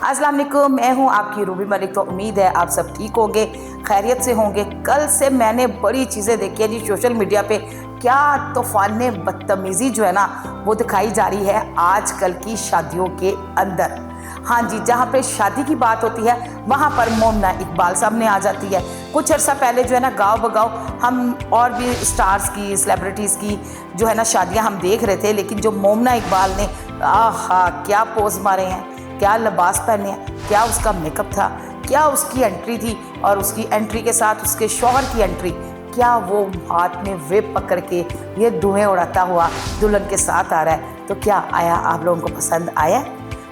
अस्सलाम वालेकुम, मैं हूं आपकी रूबी मलिक। तो उम्मीद है आप सब ठीक होंगे, खैरियत से होंगे। कल से मैंने बड़ी चीज़ें देखी है जी सोशल मीडिया पे। क्या तूफान बदतमीज़ी जो है ना वो दिखाई जा रही है आजकल की शादियों के अंदर। हाँ जी, जहाँ पे शादी की बात होती है वहाँ पर मोमना इकबाल सामने आ जाती है। कुछ अर्सा पहले जो है ना गाँव बगाओ हम और भी स्टार्स की, सेलिब्रिटीज़ की जो है ना शादियाँ हम देख रहे थे, लेकिन जो मोमना इकबाल ने आहा क्या पोज मारे हैं, क्या लिबास पहने हैं, क्या उसका मेकअप था, क्या उसकी एंट्री थी, और उसकी एंट्री के साथ उसके शौहर की एंट्री, क्या वो हाथ में वेब पकड़ के ये धुएं उड़ाता हुआ दुल्हन के साथ आ रहा है। तो क्या आया आप लोगों को पसंद आया?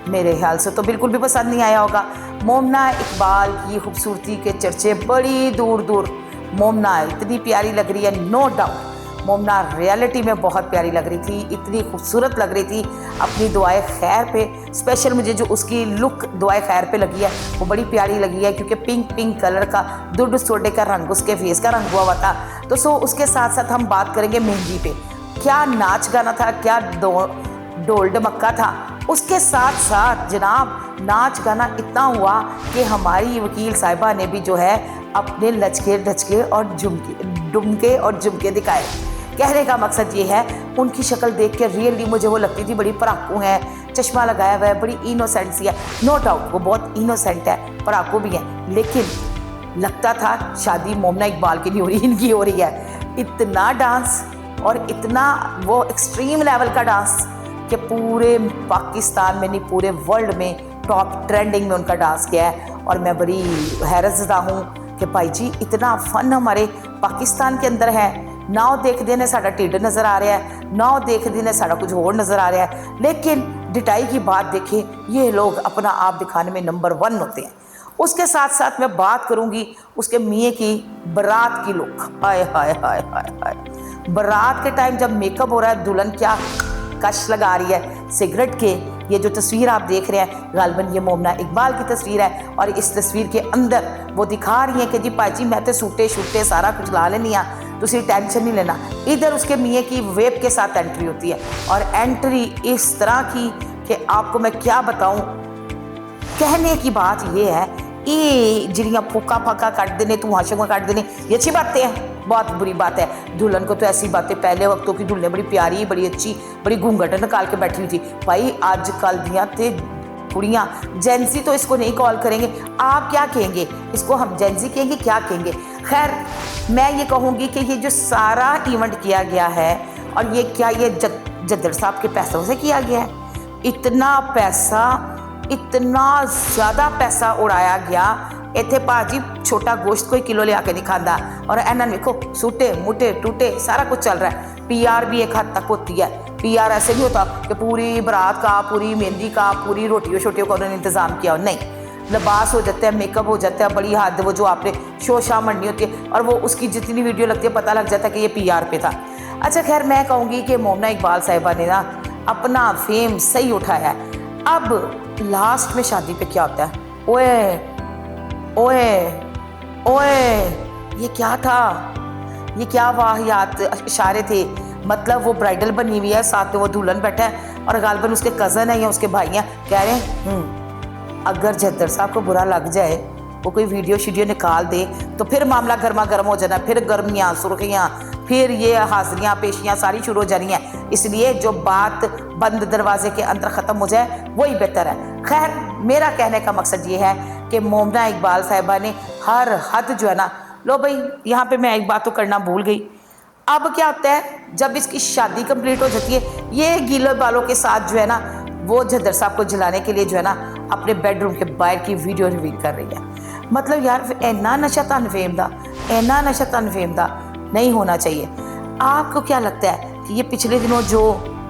मेरे ख्याल से तो बिल्कुल भी पसंद नहीं आया होगा। मोमना इकबाल की खूबसूरती के चर्चे बड़ी दूर दूर। मोमना इतनी प्यारी लग रही है, नो डाउट। मोमना रियलिटी में बहुत प्यारी लग रही थी, इतनी खूबसूरत लग रही थी। अपनी दुआए खैर पे स्पेशल मुझे जो उसकी लुक दुआए खैर पे लगी है वो बड़ी प्यारी लगी है, क्योंकि पिंक पिंक कलर का दुर्द सोडे का रंग उसके फेस का रंग हुआ था। तो उसके साथ साथ हम बात करेंगे मेहंदी पे। क्या नाच गाना था, क्या डोल डमक्का था। उसके साथ साथ जनाब नाच गाना इतना हुआ कि हमारी वकील साहिबा ने भी जो है अपने लचके ढचके और डुमके और झुमके दिखाए। कहने का मकसद ये है, उनकी शक्ल देख के रियली मुझे वो लगती थी बड़ी पराकू है, चश्मा लगाया हुआ है, बड़ी इनोसेंट सी है। नो डाउट वो बहुत इनोसेंट है, पराकू भी है, लेकिन लगता था शादी मोमना इकबाल की नहीं हो रही, इनकी हो रही है। इतना डांस और इतना वो एक्सट्रीम लेवल का डांस कि पूरे पाकिस्तान में नहीं पूरे वर्ल्ड में टॉप ट्रेंडिंग में उनका डांस किया है। और मैं बड़ी हैरतज़दा हूँ कि भाई जी इतना फन हमारे पाकिस्तान के अंदर है। ना देखते ने साड़ा टिड नज़र आ रहा है, ना देखते ने साड़ा कुछ और नज़र आ रहा है, लेकिन डिटाई की बात देखें ये लोग अपना आप दिखाने में नंबर 1 होते हैं। उसके साथ साथ मैं बात करूँगी उसके मियाँ की बारात की लुक। हाय हाय हाय हाय हाय, बारात के टाइम जब मेकअप हो रहा है, दुल्हन क्या कश लगा रही है सिगरेट के। ये जो तस्वीर आप देख रहे हैं गालबन ये मोमना इकबाल की तस्वीर है, और इस तस्वीर के अंदर वो दिखा रही है कि जी पाजी मैं तो सूटे शूटे सारा कुछ ला लेनी आ, तुसी टेंशन नहीं लेना। इधर उसके मियाँ की वेब के साथ एंट्री होती है, और एंट्री इस तरह की कि आपको मैं क्या बताऊं। कहने की बात ये है, ये जिड़ियाँ फूका फाका काट देने, तू हाशों काट देने, ये अच्छी बातें हैं? बहुत बुरी बात है। दुल्हन को तो ऐसी बातें, पहले वक्तों की दुल्हन बड़ी प्यारी, बड़ी अच्छी, बड़ी घूंघट निकाल के बैठी हुई थी। भाई आजकल दियाँ थे कुड़ियाँ, जेंसी तो इसको नहीं कॉल करेंगे, आप क्या कहेंगे इसको? हम जेंसी कहेंगे, क्या कहेंगे? खैर मैं ये कहूँगी कि ये जो सारा इवेंट किया गया है, और ये क्या ये जद्दर साहब के पैसों से किया गया है। इतना पैसा, इतना ज़्यादा पैसा उड़ाया गया। इतने भाजी छोटा गोश्त कोई किलो ले आके नहीं खाता, और एना देखो सूटे मुटे टूटे सारा कुछ चल रहा है। PR भी एक हद तक होती है। PR ऐसे नहीं होता कि पूरी बारात का, पूरी मेहंदी का, पूरी रोटियों शोटियों का उन्होंने इंतज़ाम किया हो, नहीं। लिबास हो जाता है, मेकअप हो जाता है, बड़ी हद वो जो आपने शोशा मंडनी होती है, और वो उसकी जितनी वीडियो लगती है पता लग जाता है कि ये PR पे था। अच्छा खैर मैं कहूँगी कि मोमना इकबाल साहिबा ने ना अपना फेम सही उठाया है। अब लास्ट में शादी पे क्या होता है, ओए ओए ओए, ये क्या था? ये क्या वाहियात इशारे थे? मतलब वो ब्राइडल बनी हुई है, साथ में वो दुल्हन बैठा है, और गालबन उसके कज़न है या उसके भाई हैं, कह रहे हैं अगर जद्दर साहब को बुरा लग जाए, वो कोई वीडियो शीडियो निकाल दे तो फिर मामला गर्मा गर्म हो जाना, फिर गर्मियाँ सुर्खियाँ, फिर ये हाजिरियाँ पेशियाँ सारी शुरू हो जानी हैं। इसलिए जो बात बंद दरवाजे के अंदर ख़त्म हो जाए वही बेहतर है। खैर मेरा कहने का मकसद ये है कि मोमना इकबाल साहिबा ने हर हद जो है ना, लो भाई यहाँ पे मैं एक बात तो करना भूल गई। अब क्या होता है जब इसकी शादी कंप्लीट हो जाती है, ये गीले बालों के साथ जो है ना वो जद्दर साहब को जलाने के लिए जो है ना अपने बेडरूम के बाहर की वीडियो रिवील कर रही है। मतलब यार इन्ना नशा तनफेम दा, इन्ना नशा तनफेम दा नहीं होना चाहिए। आपको क्या लगता है कि ये पिछले दिनों जो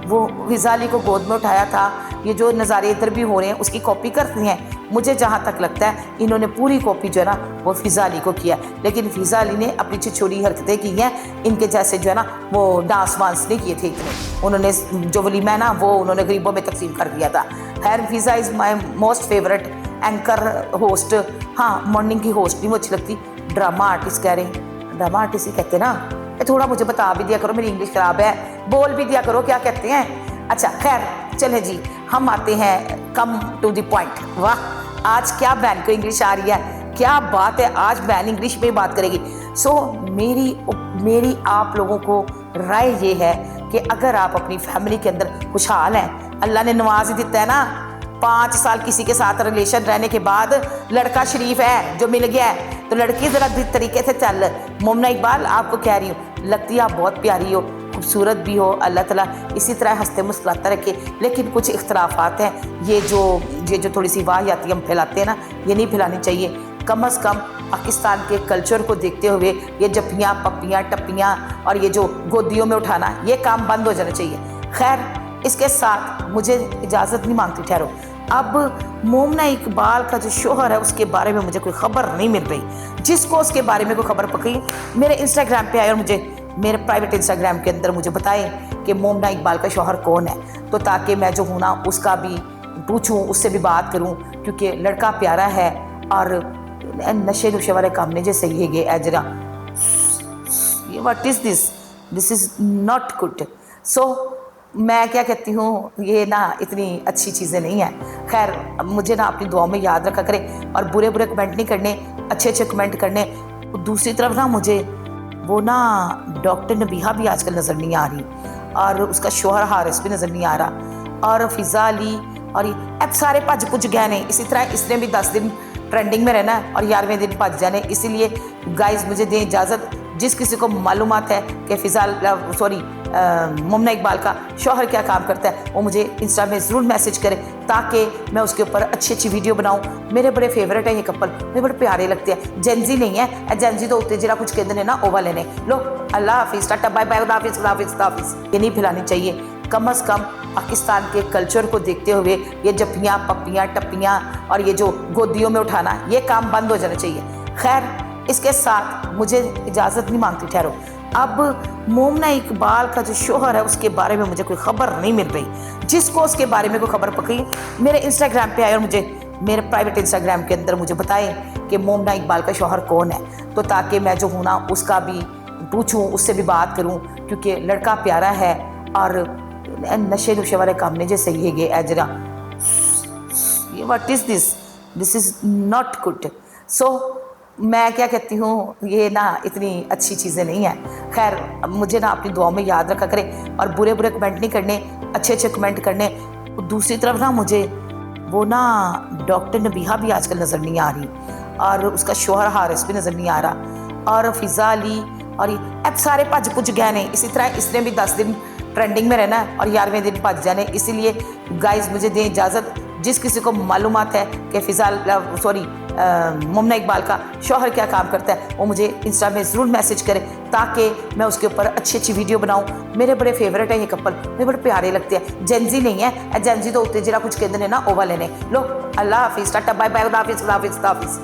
वो फिज़ा अली को गोद में उठाया था, ये जो नज़ारे इधर भी हो रहे हैं उसकी कॉपी करती हैं? मुझे जहाँ तक लगता है इन्होंने पूरी कॉपी जो है ना वो फिज़ा अली को किया, लेकिन फिज़ा अली ने अपनी छिछोरी हरकतें की हैं, इनके जैसे जो है ना वो डांस वांस नहीं किए थे इतने। उन्होंने जो वलीमा है ना वो उन्होंने गरीबों में तकसीम कर दिया था। खैर Fiza is my most favourite anchor host. हाँ मॉर्निंग की होस्ट नहीं मुझे लगती, ड्रामा आर्टिस्ट कह रहे हैं, ड्रामा आर्टिस्ट ही कहते ना। थोड़ा मुझे बता भी दिया करो, मेरी इंग्लिश ख़राब है, बोल भी दिया करो क्या कहते हैं। अच्छा खैर चले जी, हम आते हैं कम टू द पॉइंट। वाह आज क्या बहन को इंग्लिश आ रही है, क्या बात है, आज बहन इंग्लिश में ही बात करेगी। सो मेरी आप लोगों को राय ये है कि अगर आप अपनी फैमिली के अंदर खुशहाल हैं, अल्लाह ने नवाज ही देता है ना। 5 साल किसी के साथ रिलेशन रहने के बाद लड़का शरीफ है जो मिल गया है, तो लड़की ज़रा तरीके से चल। मोमना इकबाल आपको कह रही हूँ, लगती आप बहुत प्यारी हो, खूबसूरत भी हो, अल्लाह ताला इसी तरह हंसते मुस्कुराते रखे। लेकिन कुछ इख्तलाफात हैं, ये जो थोड़ी सी वाहियाती हम फैलाते हैं ना, ये नहीं फैलानी चाहिए। कम अज़ कम पाकिस्तान के कल्चर को देखते हुए ये जप्पियाँ पप्पियाँ टप्पियाँ और ये जो गोदियों में उठाना, ये काम बंद हो जाना चाहिए। खैर, इसके साथ मुझे इजाज़त नहीं मांगती, ठहरो। अब मोमना इकबाल का जो शोहर है उसके बारे में मुझे कोई ख़बर नहीं मिल रही। जिसको उसके बारे में कोई ख़बर पकड़ी मेरे इंस्टाग्राम पे आए और मुझे मेरे प्राइवेट इंस्टाग्राम के अंदर मुझे बताए कि मोमना इकबाल का शोहर कौन है, तो ताकि मैं जो हूँ ना उसका भी पूछूँ, उससे भी बात करूँ, क्योंकि लड़का प्यारा है और नशे नुशे वाले काम ने जो सही है ये जरा what is this is not good. So मैं क्या कहती हूँ, ये ना इतनी अच्छी चीज़ें नहीं हैं। खैर, मुझे ना अपनी दुआओं में याद रखा करें और बुरे बुरे कमेंट नहीं करने, अच्छे अच्छे कमेंट करने। दूसरी तरफ ना मुझे वो ना डॉक्टर नबीहा भी आजकल नज़र नहीं आ रही और उसका शोहर हारिस भी नज़र नहीं आ रहा और फ़िज़ा अली और अब सारे भज पुज गए ने। इसी तरह इसने भी 10 दिन ट्रेंडिंग में रहना और 11वें दिन भज जाने। इसीलिए गाइस मुझे दें इजाज़त। जिस किसी को मालूमात है कि मोमना इकबाल का शौहर क्या काम करता है, वो मुझे इंस्टा में ज़रूर मैसेज करे ताकि मैं उसके ऊपर अच्छी अच्छी वीडियो बनाऊँ। मेरे बड़े फेवरेट है ये कपल, मुझे बड़े प्यारे लगते हैं। जेंजी नहीं है, जेंजी तो उत्ते जरा कुछ कहते हैं ना ओवा लेने। लो अल्लाह हाफिज़, टाटा बाय बाय, हाफिज़ हाफिज़। ये नहीं फैलानी चाहिए। कम अज़ कम पाकिस्तान के कल्चर को देखते हुए ये जप्पियाँ पप्पियाँ टप्पियाँ और ये जो गोदियों में उठाना, ये काम बंद हो जाना चाहिए। खैर, इसके साथ मुझे इजाज़त नहीं मांगती, ठहरो। अब मोमना इकबाल का जो शोहर है उसके बारे में मुझे कोई ख़बर नहीं मिल रही। जिसको उसके बारे में कोई ख़बर पकड़ी मेरे इंस्टाग्राम पे आए और मुझे मेरे प्राइवेट इंस्टाग्राम के अंदर मुझे बताए कि मोमना इकबाल का शोहर कौन है, तो ताकि मैं जो हूँ ना उसका भी पूछूँ, उससे भी बात करूँ, क्योंकि लड़का प्यारा है और नशे नुशे वाले काम ने जो सही है ये जरा what is this is not good. So मैं क्या कहती हूँ, ये ना इतनी अच्छी चीज़ें नहीं हैं। खैर, मुझे ना अपनी दुआओं में याद रखा करें और बुरे बुरे कमेंट नहीं करने, अच्छे अच्छे कमेंट करने। दूसरी तरफ ना मुझे वो ना डॉक्टर नबीहा भी आजकल नज़र नहीं आ रही और उसका शोहर हारिस भी नज़र नहीं आ रहा और फ़िज़ा अली और अब सारे भज पुज गए ने। इसी तरह इसने भी 10 दिन ट्रेंडिंग में रहना और 11वें दिन भज जाने। इसीलिए गाइस मुझे दें इजाज़त। जिस किसी को मालूमात है कि मोमना इकबाल का शौहर क्या काम करता है, वो मुझे इंस्टा में ज़रूर मैसेज करे ताकि मैं उसके ऊपर अच्छी अच्छी वीडियो बनाऊँ। मेरे बड़े फेवरेट है ये कपल, मुझे बड़े प्यारे लगते हैं। जेंजी नहीं है, जेंजी तो उत्ते जरा कुछ कहते हैं ना ओवा लेने। लो अल्लाह हाफिज़, टाटा बाय बाय, हाफिज़ हाफिज़।